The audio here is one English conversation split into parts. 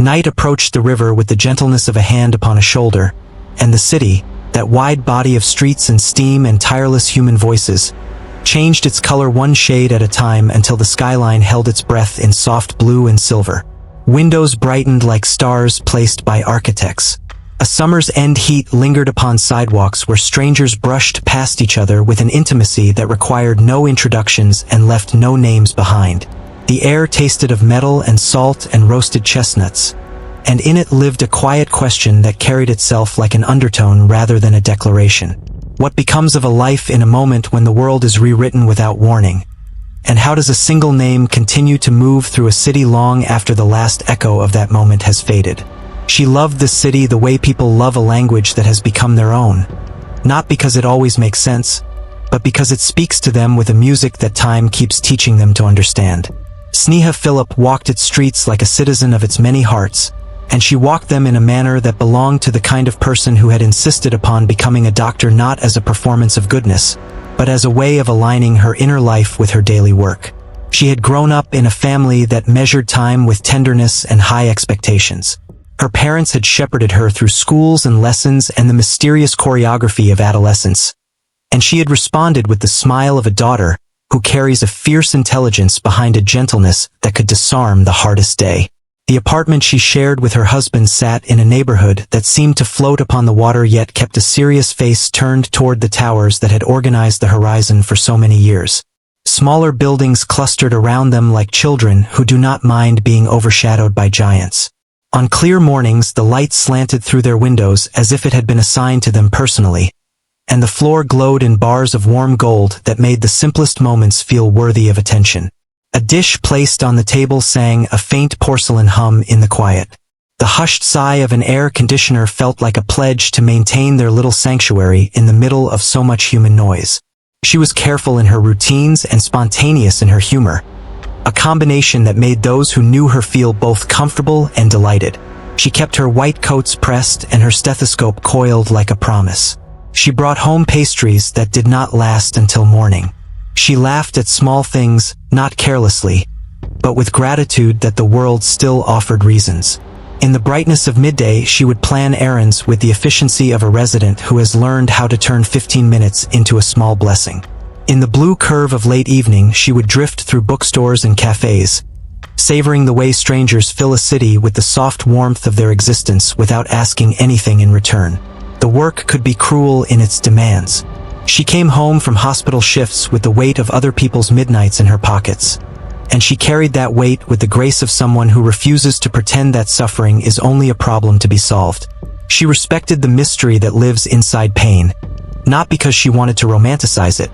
Night approached the river with the gentleness of a hand upon a shoulder, and the city, that wide body of streets and steam and tireless human voices, changed its color one shade at a time until the skyline held its breath in soft blue and silver. Windows brightened like stars placed by architects. A summer's end heat lingered upon sidewalks where strangers brushed past each other with an intimacy that required no introductions and left no names behind. The air tasted of metal and salt and roasted chestnuts, and in it lived a quiet question that carried itself like an undertone rather than a declaration. What becomes of a life in a moment when the world is rewritten without warning? And how does a single name continue to move through a city long after the last echo of that moment has faded? She loved the city the way people love a language that has become their own, not because it always makes sense, but because it speaks to them with a music that time keeps teaching them to understand. Sneha Philip walked its streets like a citizen of its many hearts, and she walked them in a manner that belonged to the kind of person who had insisted upon becoming a doctor not as a performance of goodness, but as a way of aligning her inner life with her daily work. She had grown up in a family that measured time with tenderness and high expectations. Her parents had shepherded her through schools and lessons and the mysterious choreography of adolescence, and she had responded with the smile of a daughter who carries a fierce intelligence behind a gentleness that could disarm the hardest day. The apartment she shared with her husband sat in a neighborhood that seemed to float upon the water yet kept a serious face turned toward the towers that had organized the horizon for so many years. Smaller buildings clustered around them like children who do not mind being overshadowed by giants. On clear mornings, the light slanted through their windows as if it had been assigned to them personally, and the floor glowed in bars of warm gold that made the simplest moments feel worthy of attention. A dish placed on the table sang a faint porcelain hum in the quiet. The hushed sigh of an air conditioner felt like a pledge to maintain their little sanctuary in the middle of so much human noise. She was careful in her routines and spontaneous in her humor, a combination that made those who knew her feel both comfortable and delighted. She kept her white coats pressed and her stethoscope coiled like a promise. She brought home pastries that did not last until morning. She laughed at small things, not carelessly, but with gratitude that the world still offered reasons. In the brightness of midday, she would plan errands with the efficiency of a resident who has learned how to turn 15 minutes into a small blessing. In the blue curve of late evening, she would drift through bookstores and cafes, savoring the way strangers fill a city with the soft warmth of their existence without asking anything in return. The work could be cruel in its demands. She came home from hospital shifts with the weight of other people's midnights in her pockets, and she carried that weight with the grace of someone who refuses to pretend that suffering is only a problem to be solved. She respected the mystery that lives inside pain, not because she wanted to romanticize it,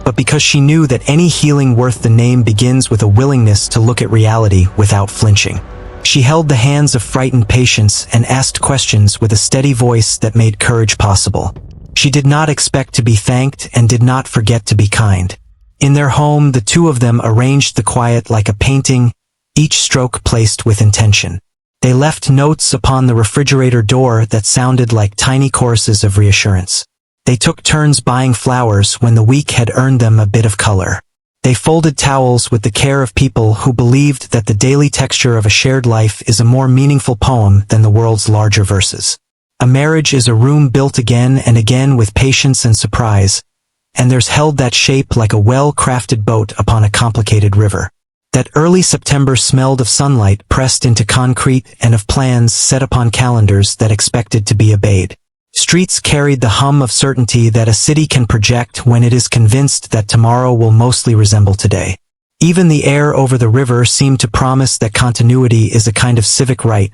but because she knew that any healing worth the name begins with a willingness to look at reality without flinching. She held the hands of frightened patients and asked questions with a steady voice that made courage possible. She did not expect to be thanked and did not forget to be kind. In their home, the two of them arranged the quiet like a painting, each stroke placed with intention. They left notes upon the refrigerator door that sounded like tiny choruses of reassurance. They took turns buying flowers when the week had earned them a bit of color. They folded towels with the care of people who believed that the daily texture of a shared life is a more meaningful poem than the world's larger verses. A marriage is a room built again and again with patience and surprise, and there's held that shape like a well-crafted boat upon a complicated river. That early September smelled of sunlight pressed into concrete and of plans set upon calendars that expected to be obeyed. Streets carried the hum of certainty that a city can project when it is convinced that tomorrow will mostly resemble today. Even the air over the river seemed to promise that continuity is a kind of civic right,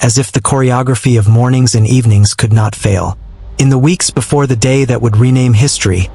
as if the choreography of mornings and evenings could not fail. In the weeks before the day that would rename history,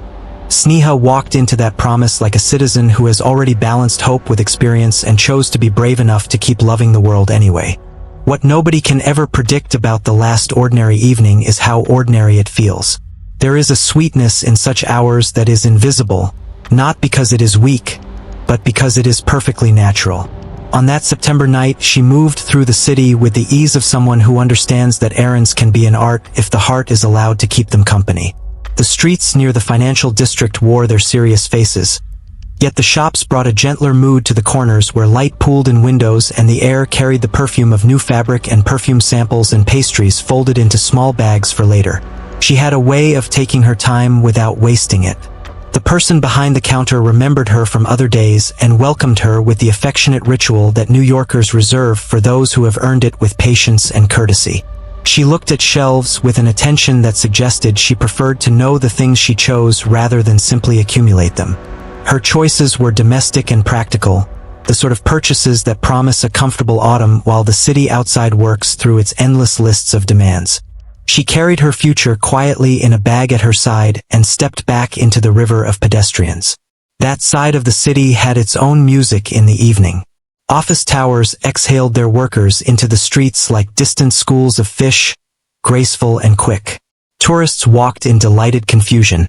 Sneha walked into that promise like a citizen who has already balanced hope with experience and chose to be brave enough to keep loving the world anyway. What nobody can ever predict about the last ordinary evening is how ordinary it feels. There is a sweetness in such hours that is invisible, not because it is weak, but because it is perfectly natural. On that September night, she moved through the city with the ease of someone who understands that errands can be an art if the heart is allowed to keep them company. The streets near the financial district wore their serious faces, Yet the shops brought a gentler mood to the corners where light pooled in windows and the air carried the perfume of new fabric and perfume samples and pastries folded into small bags for later. She had a way of taking her time without wasting it. The person behind the counter remembered her from other days and welcomed her with the affectionate ritual that New Yorkers reserve for those who have earned it with patience and courtesy. She looked at shelves with an attention that suggested she preferred to know the things she chose rather than simply accumulate them. Her choices were domestic and practical, the sort of purchases that promise a comfortable autumn while the city outside works through its endless lists of demands. She carried her future quietly in a bag at her side and stepped back into the river of pedestrians. That side of the city had its own music in the evening. Office towers exhaled their workers into the streets like distant schools of fish, graceful and quick. Tourists walked in delighted confusion,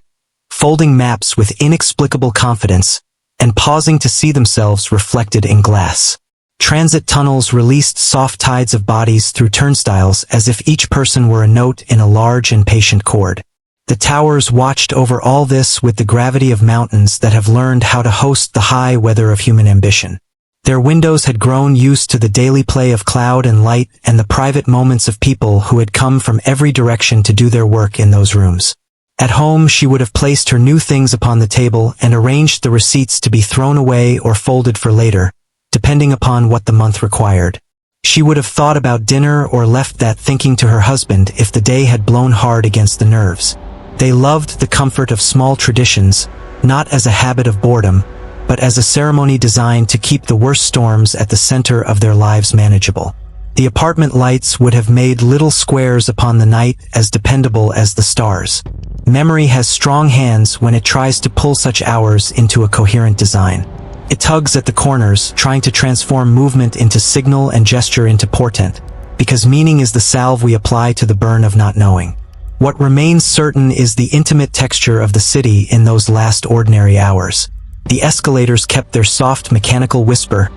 folding maps with inexplicable confidence and pausing to see themselves reflected in glass. Transit tunnels released soft tides of bodies through turnstiles as if each person were a note in a large and patient chord. The towers watched over all this with the gravity of mountains that have learned how to host the high weather of human ambition. Their windows had grown used to the daily play of cloud and light and the private moments of people who had come from every direction to do their work in those rooms. At home, she would have placed her new things upon the table and arranged the receipts to be thrown away or folded for later, depending upon what the month required. She would have thought about dinner or left that thinking to her husband if the day had blown hard against the nerves. They loved the comfort of small traditions, not as a habit of boredom, but as a ceremony designed to keep the worst storms at the center of their lives manageable. The apartment lights would have made little squares upon the night as dependable as the stars. Memory has strong hands when it tries to pull such hours into a coherent design. It tugs at the corners, trying to transform movement into signal and gesture into portent, because meaning is the salve we apply to the burn of not knowing. What remains certain is the intimate texture of the city in those last ordinary hours. The escalators kept their soft mechanical whisper,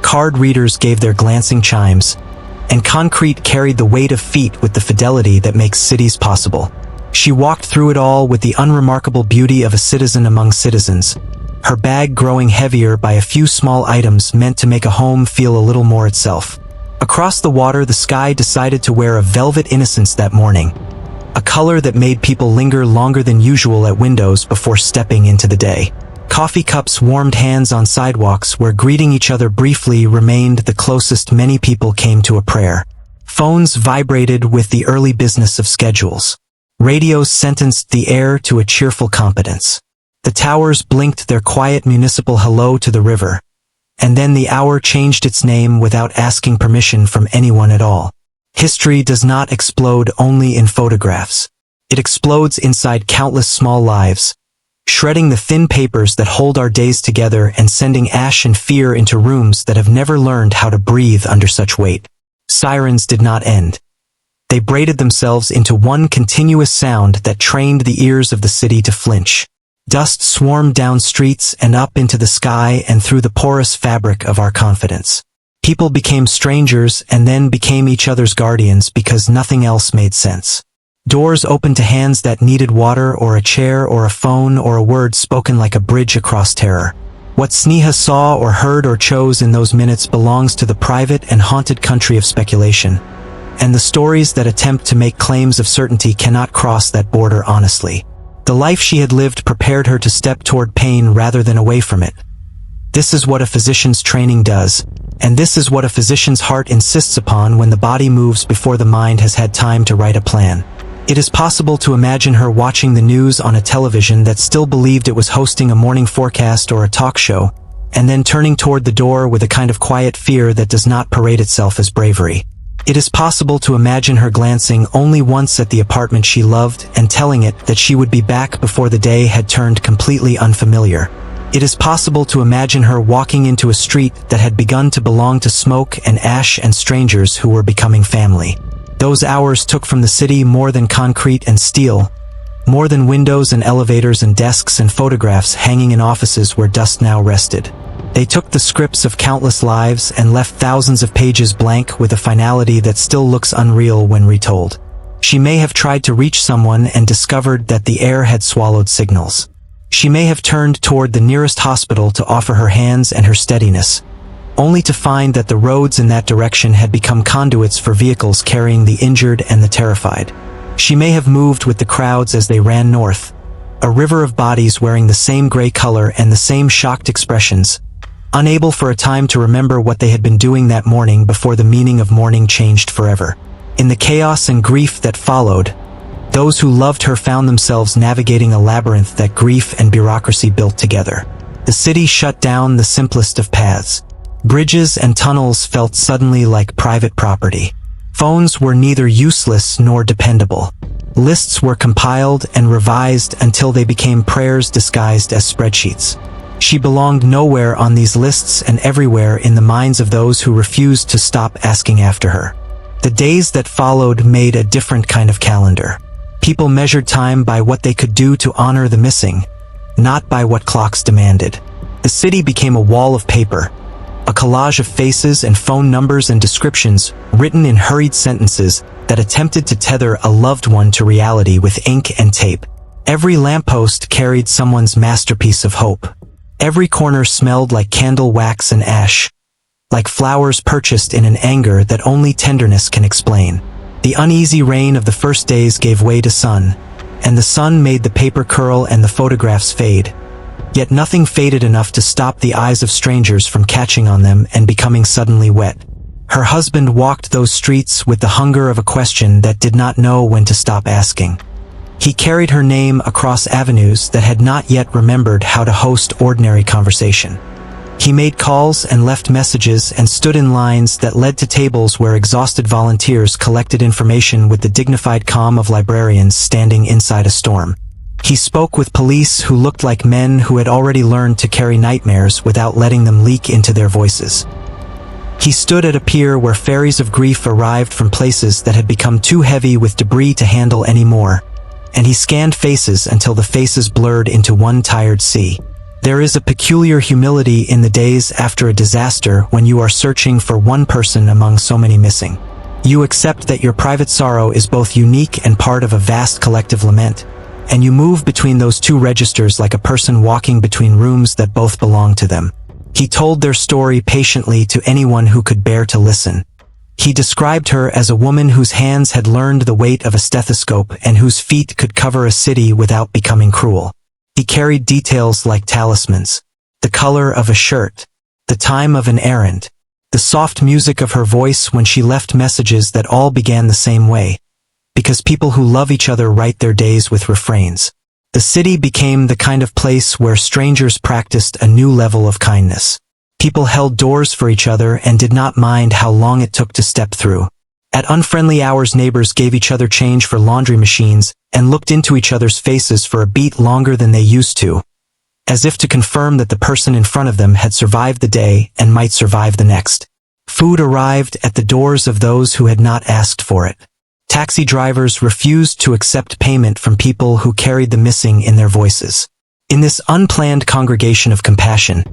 card readers gave their glancing chimes, and concrete carried the weight of feet with the fidelity that makes cities possible. She walked through it all with the unremarkable beauty of a citizen among citizens, her bag growing heavier by a few small items meant to make a home feel a little more itself. Across the water, the sky decided to wear a velvet innocence that morning, a color that made people linger longer than usual at windows before stepping into the day. Coffee cups warmed hands on sidewalks where greeting each other briefly remained the closest many people came to a prayer. Phones vibrated with the early business of schedules. Radios sentenced the air to a cheerful competence. The towers blinked their quiet municipal hello to the river, and then the hour changed its name without asking permission from anyone at all. History does not explode only in photographs. It explodes inside countless small lives, shredding the thin papers that hold our days together and sending ash and fear into rooms that have never learned how to breathe under such weight. Sirens did not end. They braided themselves into one continuous sound that trained the ears of the city to flinch. Dust swarmed down streets and up into the sky and through the porous fabric of our confidence. People became strangers and then became each other's guardians because nothing else made sense. Doors opened to hands that needed water or a chair or a phone or a word spoken like a bridge across terror. What Sneha saw or heard or chose in those minutes belongs to the private and haunted country of speculation, and the stories that attempt to make claims of certainty cannot cross that border honestly. The life she had lived prepared her to step toward pain rather than away from it. This is what a physician's training does, and this is what a physician's heart insists upon when the body moves before the mind has had time to write a plan. It is possible to imagine her watching the news on a television that still believed it was hosting a morning forecast or a talk show, and then turning toward the door with a kind of quiet fear that does not parade itself as bravery. It is possible to imagine her glancing only once at the apartment she loved and telling it that she would be back before the day had turned completely unfamiliar. It is possible to imagine her walking into a street that had begun to belong to smoke and ash and strangers who were becoming family. Those hours took from the city more than concrete and steel, more than windows and elevators and desks and photographs hanging in offices where dust now rested. They took the scripts of countless lives and left thousands of pages blank with a finality that still looks unreal when retold. She may have tried to reach someone and discovered that the air had swallowed signals. She may have turned toward the nearest hospital to offer her hands and her steadiness, only to find that the roads in that direction had become conduits for vehicles carrying the injured and the terrified. She may have moved with the crowds as they ran north, a river of bodies wearing the same gray color and the same shocked expressions, unable for a time to remember what they had been doing that morning before the meaning of mourning changed forever. In the chaos and grief that followed, those who loved her found themselves navigating a labyrinth that grief and bureaucracy built together. The city shut down the simplest of paths. Bridges and tunnels felt suddenly like private property. Phones were neither useless nor dependable. Lists were compiled and revised until they became prayers disguised as spreadsheets. She belonged nowhere on these lists and everywhere in the minds of those who refused to stop asking after her. The days that followed made a different kind of calendar. People measured time by what they could do to honor the missing, not by what clocks demanded. The city became a wall of paper, a collage of faces and phone numbers and descriptions written in hurried sentences that attempted to tether a loved one to reality with ink and tape. Every lamppost carried someone's masterpiece of hope. Every corner smelled like candle wax and ash, like flowers purchased in an anger that only tenderness can explain. The uneasy rain of the first days gave way to sun, and the sun made the paper curl and the photographs fade. Yet nothing faded enough to stop the eyes of strangers from catching on them and becoming suddenly wet. Her husband walked those streets with the hunger of a question that did not know when to stop asking. He carried her name across avenues that had not yet remembered how to host ordinary conversation. He made calls and left messages and stood in lines that led to tables where exhausted volunteers collected information with the dignified calm of librarians standing inside a storm. He spoke with police who looked like men who had already learned to carry nightmares without letting them leak into their voices. He stood at a pier where ferries of grief arrived from places that had become too heavy with debris to handle anymore, and he scanned faces until the faces blurred into one tired sea. There is a peculiar humility in the days after a disaster when you are searching for one person among so many missing. You accept that your private sorrow is both unique and part of a vast collective lament, and you move between those two registers like a person walking between rooms that both belong to them. He told their story patiently to anyone who could bear to listen. He described her as a woman whose hands had learned the weight of a stethoscope and whose feet could cover a city without becoming cruel. He carried details like talismans, the color of a shirt, the time of an errand, the soft music of her voice when she left messages that all began the same way, because people who love each other write their days with refrains. The city became the kind of place where strangers practiced a new level of kindness. People held doors for each other and did not mind how long it took to step through. At unfriendly hours, neighbors gave each other change for laundry machines and looked into each other's faces for a beat longer than they used to, as if to confirm that the person in front of them had survived the day and might survive the next. Food arrived at the doors of those who had not asked for it. Taxi drivers refused to accept payment from people who carried the missing in their voices. In this unplanned congregation of compassion,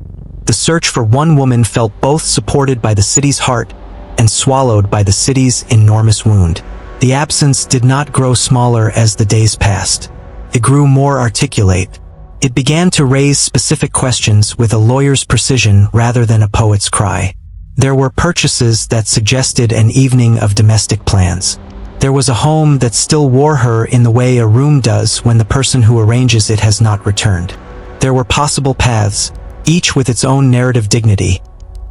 the search for one woman felt both supported by the city's heart and swallowed by the city's enormous wound. The absence did not grow smaller as the days passed. It grew more articulate. It began to raise specific questions with a lawyer's precision rather than a poet's cry. There were purchases that suggested an evening of domestic plans. There was a home that still wore her in the way a room does when the person who arranges it has not returned. There were possible paths, each with its own narrative dignity,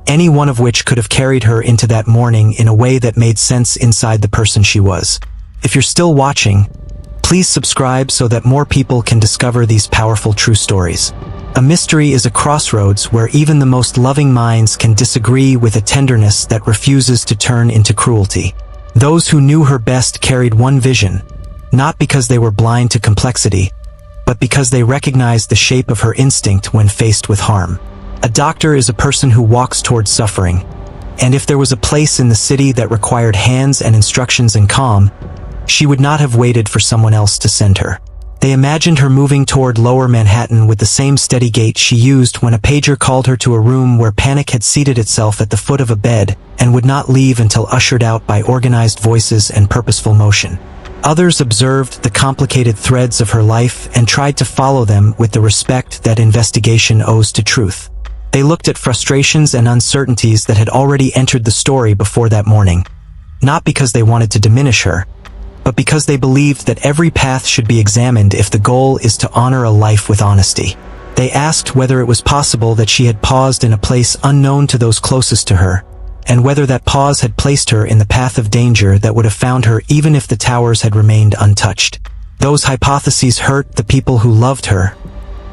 any one of which could have carried her into that morning in a way that made sense inside the person she was. If you're still watching, please subscribe so that more people can discover these powerful true stories. A mystery is a crossroads where even the most loving minds can disagree with a tenderness that refuses to turn into cruelty. Those who knew her best carried one vision, not because they were blind to complexity, but because they recognized the shape of her instinct when faced with harm. A doctor is a person who walks towards suffering, and if there was a place in the city that required hands and instructions and calm, she would not have waited for someone else to send her. They imagined her moving toward Lower Manhattan with the same steady gait she used when a pager called her to a room where panic had seated itself at the foot of a bed and would not leave until ushered out by organized voices and purposeful motion. Others observed the complicated threads of her life and tried to follow them with the respect that investigation owes to truth. They looked at frustrations and uncertainties that had already entered the story before that morning, not because they wanted to diminish her, but because they believed that every path should be examined if the goal is to honor a life with honesty. They asked whether it was possible that she had paused in a place unknown to those closest to her, and whether that pause had placed her in the path of danger that would have found her even if the towers had remained untouched. Those hypotheses hurt the people who loved her,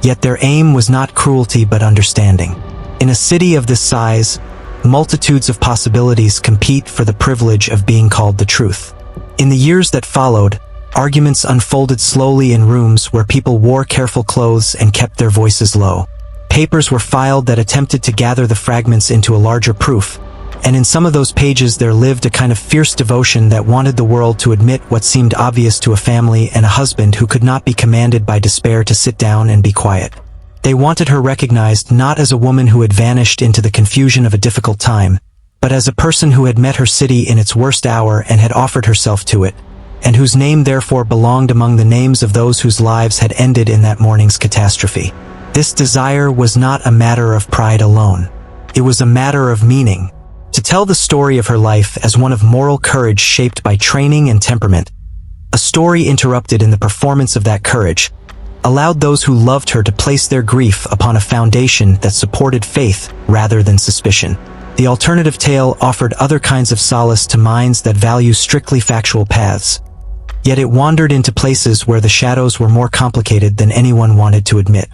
yet their aim was not cruelty but understanding. In a city of this size, multitudes of possibilities compete for the privilege of being called the truth. In the years that followed, arguments unfolded slowly in rooms where people wore careful clothes and kept their voices low. Papers were filed that attempted to gather the fragments into a larger proof, and in some of those pages there lived a kind of fierce devotion that wanted the world to admit what seemed obvious to a family and a husband who could not be commanded by despair to sit down and be quiet. They wanted her recognized not as a woman who had vanished into the confusion of a difficult time, but as a person who had met her city in its worst hour and had offered herself to it, and whose name therefore belonged among the names of those whose lives had ended in that morning's catastrophe. This desire was not a matter of pride alone. It was a matter of meaning. To tell the story of her life as one of moral courage shaped by training and temperament, a story interrupted in the performance of that courage, allowed those who loved her to place their grief upon a foundation that supported faith rather than suspicion. The alternative tale offered other kinds of solace to minds that value strictly factual paths. Yet it wandered into places where the shadows were more complicated than anyone wanted to admit.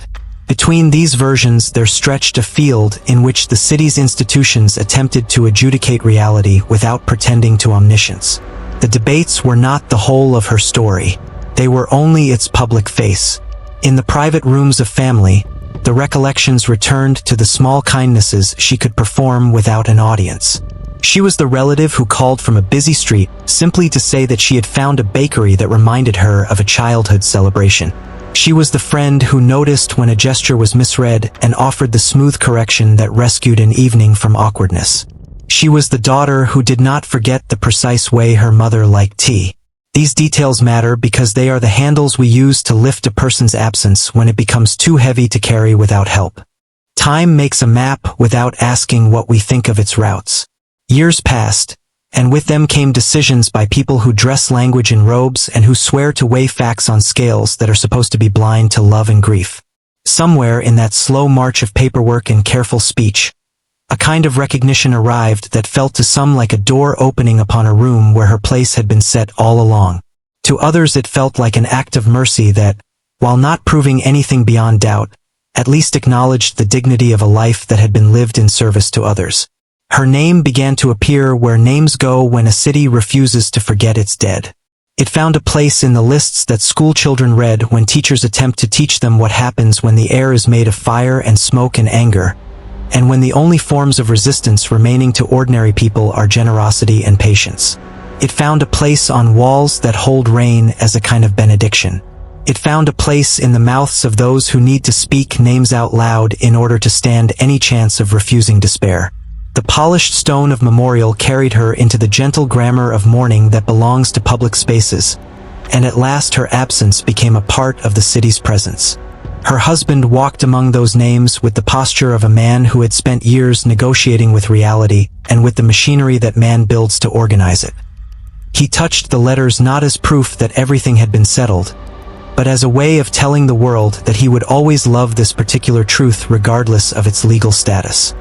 Between these versions there stretched a field in which the city's institutions attempted to adjudicate reality without pretending to omniscience. The debates were not the whole of her story. They were only its public face. In the private rooms of family, the recollections returned to the small kindnesses she could perform without an audience. She was the relative who called from a busy street simply to say that she had found a bakery that reminded her of a childhood celebration. She was the friend who noticed when a gesture was misread and offered the smooth correction that rescued an evening from awkwardness. She was the daughter who did not forget the precise way her mother liked tea. These details matter because they are the handles we use to lift a person's absence when it becomes too heavy to carry without help. Time makes a map without asking what we think of its routes. Years passed, and with them came decisions by people who dress language in robes and who swear to weigh facts on scales that are supposed to be blind to love and grief. Somewhere in that slow march of paperwork and careful speech, a kind of recognition arrived that felt to some like a door opening upon a room where her place had been set all along. To others it felt like an act of mercy that, while not proving anything beyond doubt, at least acknowledged the dignity of a life that had been lived in service to others. Her name began to appear where names go when a city refuses to forget its dead. It found a place in the lists that school children read when teachers attempt to teach them what happens when the air is made of fire and smoke and anger, and when the only forms of resistance remaining to ordinary people are generosity and patience. It found a place on walls that hold rain as a kind of benediction. It found a place in the mouths of those who need to speak names out loud in order to stand any chance of refusing despair. The polished stone of memorial carried her into the gentle grammar of mourning that belongs to public spaces, and at last her absence became a part of the city's presence. Her husband walked among those names with the posture of a man who had spent years negotiating with reality and with the machinery that man builds to organize it. He touched the letters not as proof that everything had been settled, but as a way of telling the world that he would always love this particular truth regardless of its legal status.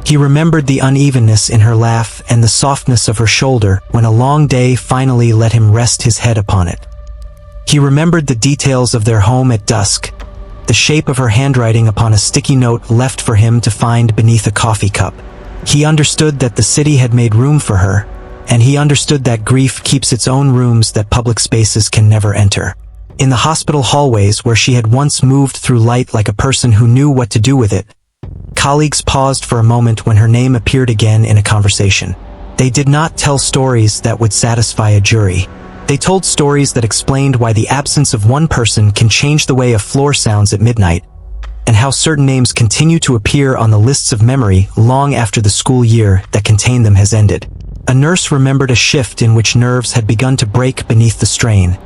He remembered the unevenness in her laugh and the softness of her shoulder when a long day finally let him rest his head upon it. He remembered the details of their home at dusk, the shape of her handwriting upon a sticky note left for him to find beneath a coffee cup. He understood that the city had made room for her, and he understood that grief keeps its own rooms that public spaces can never enter. In the hospital hallways where she had once moved through light like a person who knew what to do with it, colleagues paused for a moment when her name appeared again in a conversation. They did not tell stories that would satisfy a jury. They told stories that explained why the absence of one person can change the way a floor sounds at midnight, and how certain names continue to appear on the lists of memory long after the school year that contained them has ended. A nurse remembered a shift in which nerves had begun to break beneath the strain,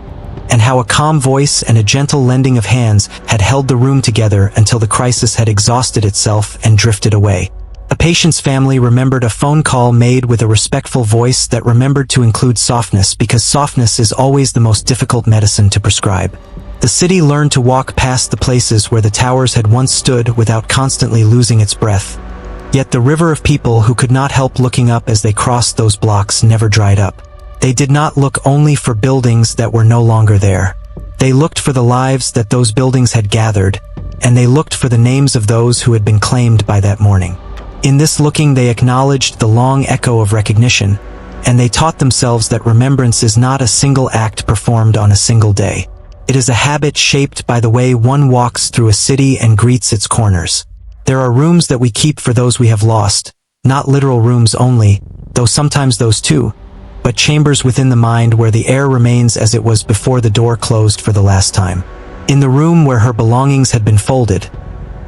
and how a calm voice and a gentle lending of hands had held the room together until the crisis had exhausted itself and drifted away. A patient's family remembered a phone call made with a respectful voice that remembered to include softness, because softness is always the most difficult medicine to prescribe. The city learned to walk past the places where the towers had once stood without constantly losing its breath. Yet the river of people who could not help looking up as they crossed those blocks never dried up. They did not look only for buildings that were no longer there. They looked for the lives that those buildings had gathered, and they looked for the names of those who had been claimed by that morning. In this looking, they acknowledged the long echo of recognition, and they taught themselves that remembrance is not a single act performed on a single day. It is a habit shaped by the way one walks through a city and greets its corners. There are rooms that we keep for those we have lost, not literal rooms only, though sometimes those too, but chambers within the mind where the air remains as it was before the door closed for the last time. In the room where her belongings had been folded,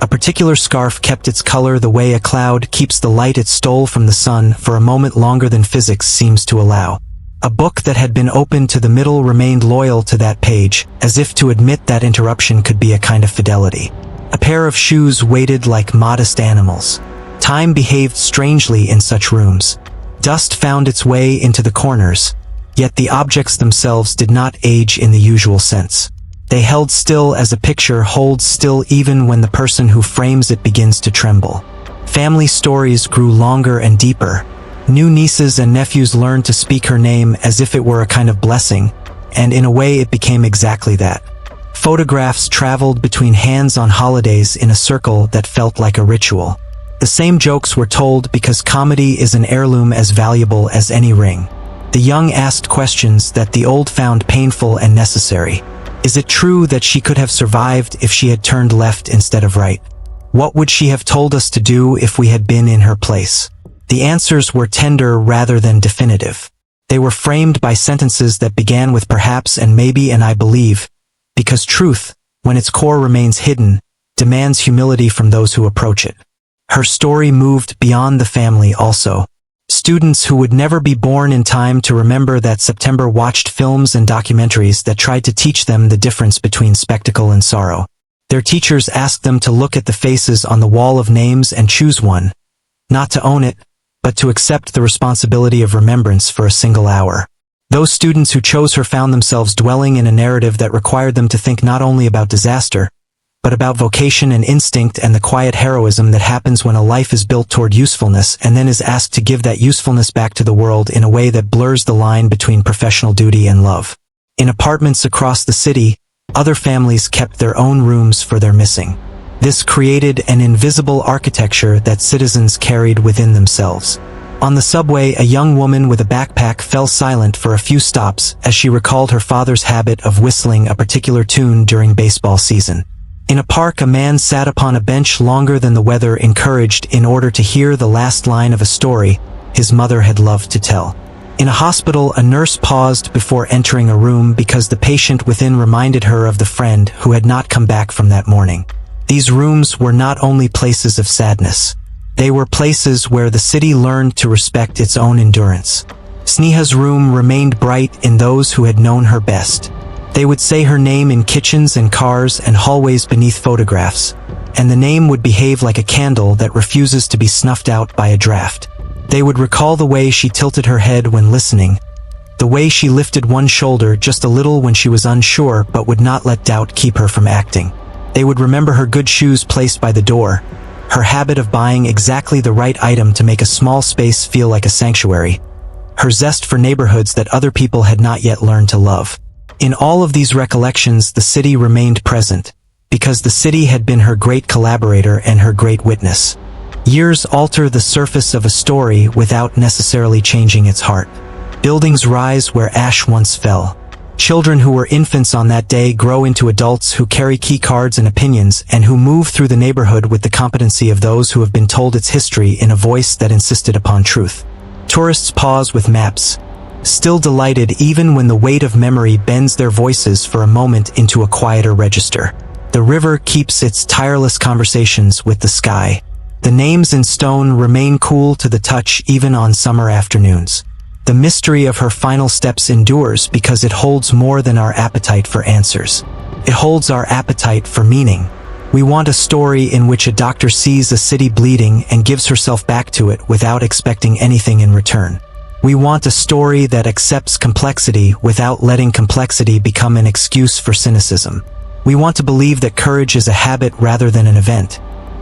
a particular scarf kept its color the way a cloud keeps the light it stole from the sun for a moment longer than physics seems to allow. A book that had been opened to the middle remained loyal to that page, as if to admit that interruption could be a kind of fidelity. A pair of shoes waited like modest animals. Time behaved strangely in such rooms. Dust found its way into the corners, yet the objects themselves did not age in the usual sense. They held still as a picture holds still even when the person who frames it begins to tremble. Family stories grew longer and deeper. New nieces and nephews learned to speak her name as if it were a kind of blessing, and in a way it became exactly that. Photographs traveled between hands on holidays in a circle that felt like a ritual. The same jokes were told because comedy is an heirloom as valuable as any ring. The young asked questions that the old found painful and necessary. Is it true that she could have survived if she had turned left instead of right? What would she have told us to do if we had been in her place? The answers were tender rather than definitive. They were framed by sentences that began with perhaps and maybe and I believe, because truth, when its core remains hidden, demands humility from those who approach it. Her story moved beyond the family also. Students who would never be born in time to remember that September watched films and documentaries that tried to teach them the difference between spectacle and sorrow. Their teachers asked them to look at the faces on the wall of names and choose one, not to own it, but to accept the responsibility of remembrance for a single hour. Those students who chose her found themselves dwelling in a narrative that required them to think not only about disaster, but about vocation and instinct and the quiet heroism that happens when a life is built toward usefulness and then is asked to give that usefulness back to the world in a way that blurs the line between professional duty and love. In apartments across the city, other families kept their own rooms for their missing. This created an invisible architecture that citizens carried within themselves. On the subway, a young woman with a backpack fell silent for a few stops as she recalled her father's habit of whistling a particular tune during baseball season. In a park, a man sat upon a bench longer than the weather encouraged in order to hear the last line of a story his mother had loved to tell. In a hospital, a nurse paused before entering a room because the patient within reminded her of the friend who had not come back from that morning. These rooms were not only places of sadness. They were places where the city learned to respect its own endurance. Sneha's room remained bright in those who had known her best. They would say her name in kitchens and cars and hallways beneath photographs, and the name would behave like a candle that refuses to be snuffed out by a draft. They would recall the way she tilted her head when listening, the way she lifted one shoulder just a little when she was unsure but would not let doubt keep her from acting. They would remember her good shoes placed by the door, her habit of buying exactly the right item to make a small space feel like a sanctuary, her zest for neighborhoods that other people had not yet learned to love. In all of these recollections, the city remained present, because the city had been her great collaborator and her great witness. Years alter the surface of a story without necessarily changing its heart. Buildings rise where ash once fell. Children who were infants on that day grow into adults who carry key cards and opinions and who move through the neighborhood with the competency of those who have been told its history in a voice that insisted upon truth. Tourists pause with maps, still delighted even when the weight of memory bends their voices for a moment into a quieter register. The river keeps its tireless conversations with the sky. The names in stone remain cool to the touch even on summer afternoons. The mystery of her final steps endures because it holds more than our appetite for answers. It holds our appetite for meaning. We want a story in which a doctor sees a city bleeding and gives herself back to it without expecting anything in return. We want a story that accepts complexity without letting complexity become an excuse for cynicism. We want to believe that courage is a habit rather than an event,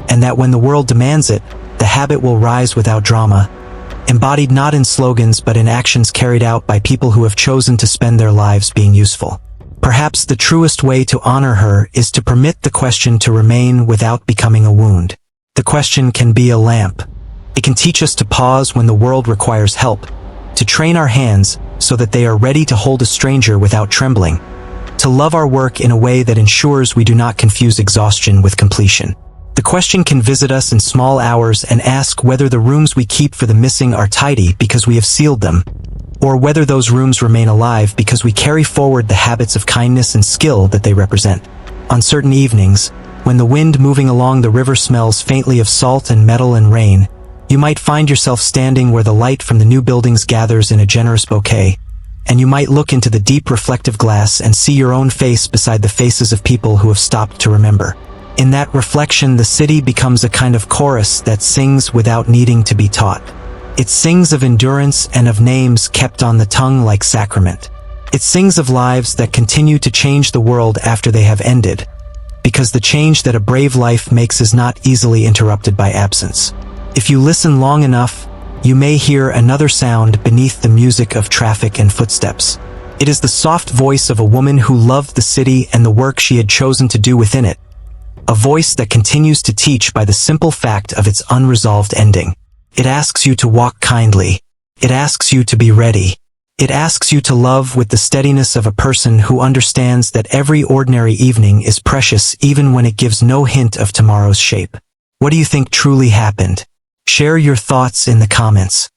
and that when the world demands it, the habit will rise without drama, embodied not in slogans but in actions carried out by people who have chosen to spend their lives being useful. Perhaps the truest way to honor her is to permit the question to remain without becoming a wound. The question can be a lamp. It can teach us to pause when the world requires help, to train our hands so that they are ready to hold a stranger without trembling, to love our work in a way that ensures we do not confuse exhaustion with completion. The question can visit us in small hours and ask whether the rooms we keep for the missing are tidy because we have sealed them, or whether those rooms remain alive because we carry forward the habits of kindness and skill that they represent. On certain evenings, when the wind moving along the river smells faintly of salt and metal and rain, you might find yourself standing where the light from the new buildings gathers in a generous bouquet, and you might look into the deep reflective glass and see your own face beside the faces of people who have stopped to remember. In that reflection, the city becomes a kind of chorus that sings without needing to be taught. It sings of endurance and of names kept on the tongue like sacrament. It sings of lives that continue to change the world after they have ended, because the change that a brave life makes is not easily interrupted by absence. If you listen long enough, you may hear another sound beneath the music of traffic and footsteps. It is the soft voice of a woman who loved the city and the work she had chosen to do within it. A voice that continues to teach by the simple fact of its unresolved ending. It asks you to walk kindly. It asks you to be ready. It asks you to love with the steadiness of a person who understands that every ordinary evening is precious even when it gives no hint of tomorrow's shape. What do you think truly happened? Share your thoughts in the comments.